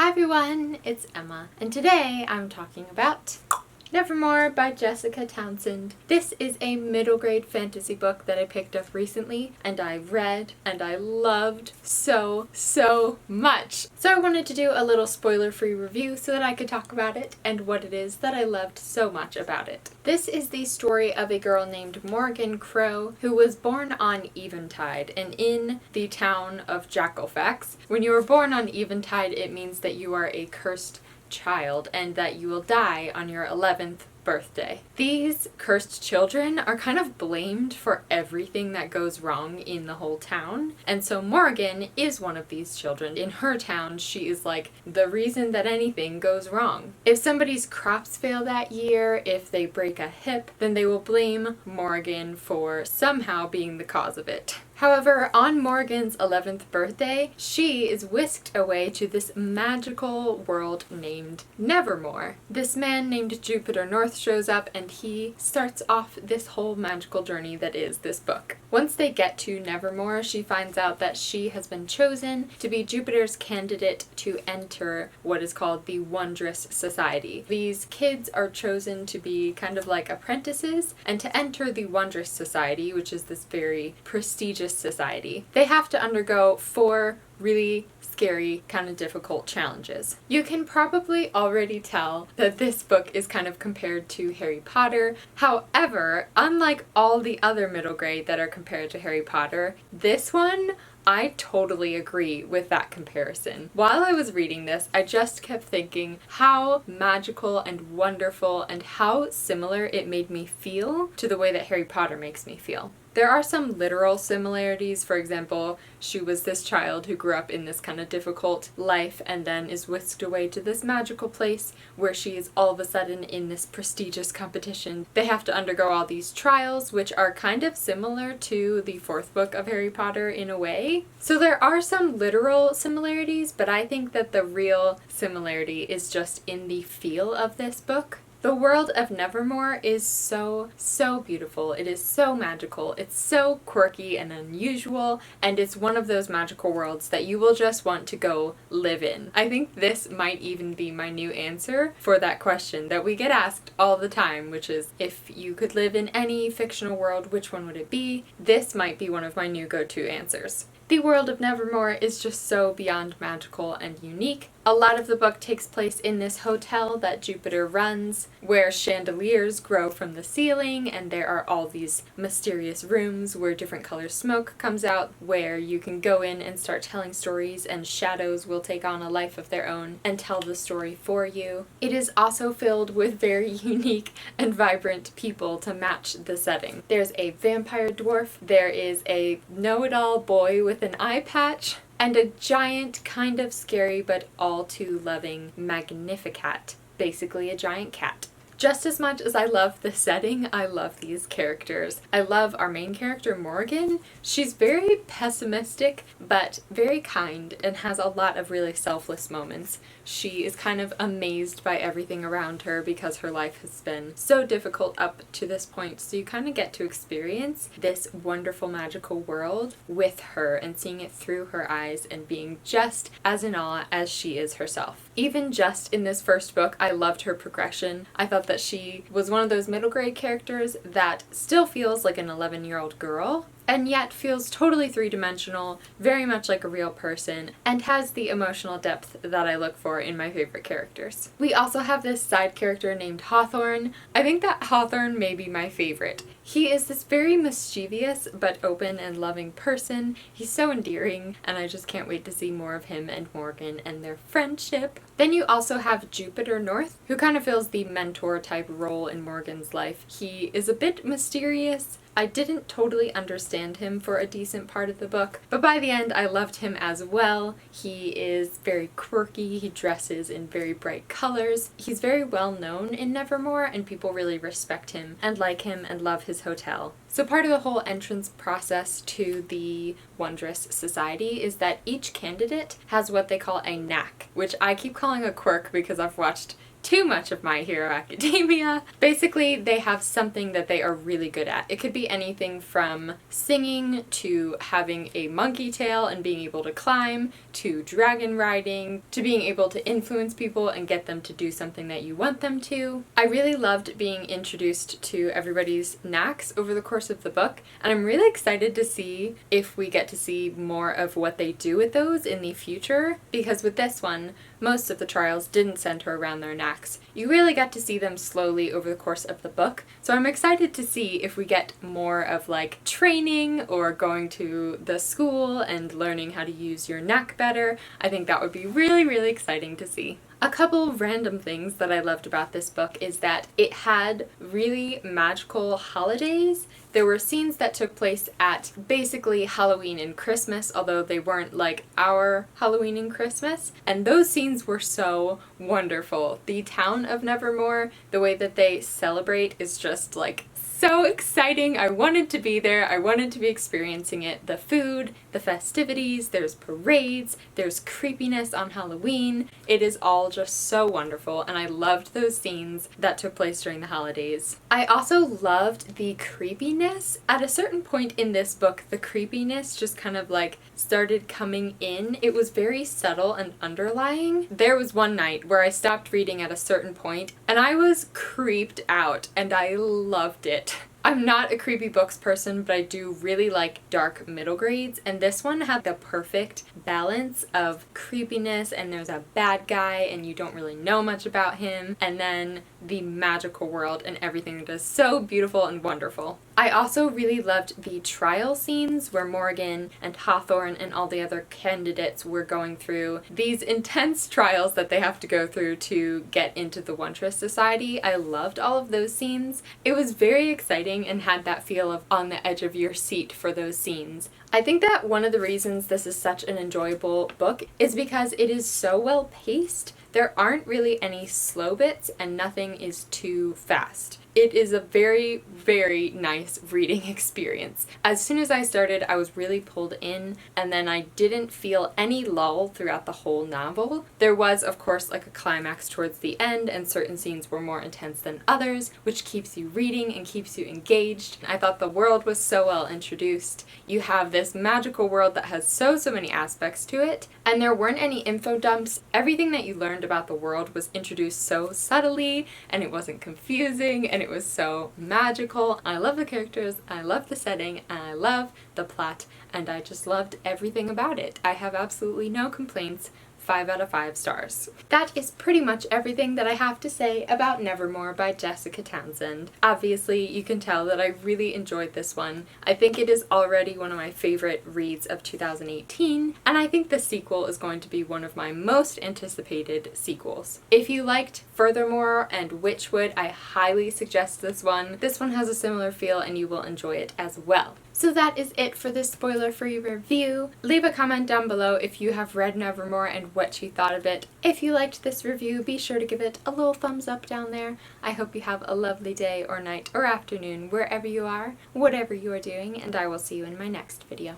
Hi everyone, it's Emma, and today I'm talking about Nevermoor by Jessica Townsend. This is a middle grade fantasy book that I picked up recently, and I read, and I loved so much. So I wanted to do a little spoiler-free review so that I could talk about it and what it is that I loved so much about it. This is the story of a girl named Morgan Crow who was born on Eventide, and in the town of Jackalfax. When you are born on Eventide, it means that you are a cursed child and that you will die on your 11th birthday. These cursed children are kind of blamed for everything that goes wrong in the whole town, and so Morgan is one of these children. In her town, she is like the reason that anything goes wrong. If somebody's crops fail that year, if they break a hip, then they will blame Morgan for somehow being the cause of it. However, on Morgan's 11th birthday, she is whisked away to this magical world named Nevermoor. This man named Jupiter North shows up and he starts off this whole magical journey that is this book. Once they get to Nevermoor, she finds out that she has been chosen to be Jupiter's candidate to enter what is called the Wondrous Society. These kids are chosen to be kind of like apprentices and to enter the Wondrous Society, which is this very prestigious society. They have to undergo 4 really scary, kind of difficult challenges. You can probably already tell that this book is kind of compared to Harry Potter. However, unlike all the other middle grade that are compared to Harry Potter, this one, I totally agree with that comparison. While I was reading this, I just kept thinking how magical and wonderful and how similar it made me feel to the way that Harry Potter makes me feel. There are some literal similarities. For example, she was this child who grew up in this kind of difficult life and then is whisked away to this magical place where she is all of a sudden in this prestigious competition. They have to undergo all these trials, which are kind of similar to the 4th book of Harry Potter in a way. So there are some literal similarities, but I think that the real similarity is just in the feel of this book. The world of Nevermoor is so beautiful. It is so magical. It's so quirky and unusual, and it's one of those magical worlds that you will just want to go live in. I think this might even be my new answer for that question that we get asked all the time, which is, if you could live in any fictional world, which one would it be? This might be one of my new go-to answers. The world of Nevermoor is just so beyond magical and unique. A lot of the book takes place in this hotel that Jupiter runs, where chandeliers grow from the ceiling, and there are all these mysterious rooms where different color smoke comes out, where you can go in and start telling stories, and shadows will take on a life of their own and tell the story for you. It is also filled with very unique and vibrant people to match the setting. There's a vampire dwarf, there is a know-it-all boy with an eye patch, and a giant, kind of scary but all too loving Magnificat, basically a giant cat. Just as much as I love the setting, I love these characters. I love our main character, Morgan. She's very pessimistic, but very kind and has a lot of really selfless moments. She is kind of amazed by everything around her because her life has been so difficult up to this point, so you kind of get to experience this wonderful magical world with her and seeing it through her eyes and being just as in awe as she is herself. Even just in this first book, I loved her progression. I thought that she was one of those middle grade characters that still feels like an 11-year-old girl, and yet feels totally three-dimensional, very much like a real person, and has the emotional depth that I look for in my favorite characters. We also have this side character named Hawthorne. I think that Hawthorne may be my favorite. He is this very mischievous but open and loving person. He's so endearing, and I just can't wait to see more of him and Morgan and their friendship. Then you also have Jupiter North, who kind of fills the mentor type role in Morgan's life. He is a bit mysterious. I didn't totally understand him for a decent part of the book, but by the end I loved him as well. He is very quirky, he dresses in very bright colors. He's very well known in Nevermoor, and people really respect him and like him and love his hotel. So part of the whole entrance process to the Wondrous Society is that each candidate has what they call a knack, which I keep calling a quirk because I've watched too much of My Hero Academia. Basically, they have something that they are really good at. It could be anything from singing to having a monkey tail and being able to climb, to dragon riding, to being able to influence people and get them to do something that you want them to. I really loved being introduced to everybody's knacks over the course of the book, and I'm really excited to see if we get to see more of what they do with those in the future, because with this one, most of the trials didn't center around their knacks. You really got to see them slowly over the course of the book, so I'm excited to see if we get more of like training or going to the school and learning how to use your knack better. I think that would be really, really exciting to see. A couple random things that I loved about this book is that it had really magical holidays. There were scenes that took place at basically Halloween and Christmas, although they weren't like our Halloween and Christmas, and those scenes were so wonderful. The town of Nevermoor, the way that they celebrate is just like so exciting. I wanted to be there. I wanted to be experiencing it. The food, the festivities, there's parades, there's creepiness on Halloween. It is all just so wonderful, and I loved those scenes that took place during the holidays. I also loved the creepiness. At a certain point in this book, the creepiness just kind of like started coming in. It was very subtle and underlying. There was one night where I stopped reading at a certain point and I was creeped out, and I loved it. I'm not a creepy books person, but I do really like dark middle grades, and this one had the perfect balance of creepiness, and there's a bad guy and you don't really know much about him, and then the magical world and everything that is so beautiful and wonderful. I also really loved the trial scenes where Morgan and Hawthorne and all the other candidates were going through these intense trials that they have to go through to get into the One Trust Society. I loved all of those scenes. It was very exciting and had that feel of on the edge of your seat for those scenes. I think that one of the reasons this is such an enjoyable book is because it is so well paced. There aren't really any slow bits and nothing is too fast. It is a very, very nice reading experience. As soon as I started, I was really pulled in, and then I didn't feel any lull throughout the whole novel. There was, of course, like a climax towards the end, and certain scenes were more intense than others, which keeps you reading and keeps you engaged. I thought the world was so well introduced. You have this magical world that has so many aspects to it, and there weren't any info dumps. Everything that you learned about the world was introduced so subtly, and it wasn't confusing, and it was so magical. I love the characters, I love the setting, and I love the plot, and I just loved everything about it. I have absolutely no complaints. 5 out of 5 stars. That is pretty much everything that I have to say about Nevermoor by Jessica Townsend. Obviously, you can tell that I really enjoyed this one. I think it is already one of my favorite reads of 2018, and I think the sequel is going to be one of my most anticipated sequels. If you liked Furthermore and Witchwood, I highly suggest this one. This one has a similar feel and you will enjoy it as well. So that is it for this spoiler-free review. Leave a comment down below if you have read Nevermoor and what you thought of it. If you liked this review, be sure to give it a little thumbs up down there. I hope you have a lovely day or night or afternoon wherever you are, whatever you are doing, and I will see you in my next video.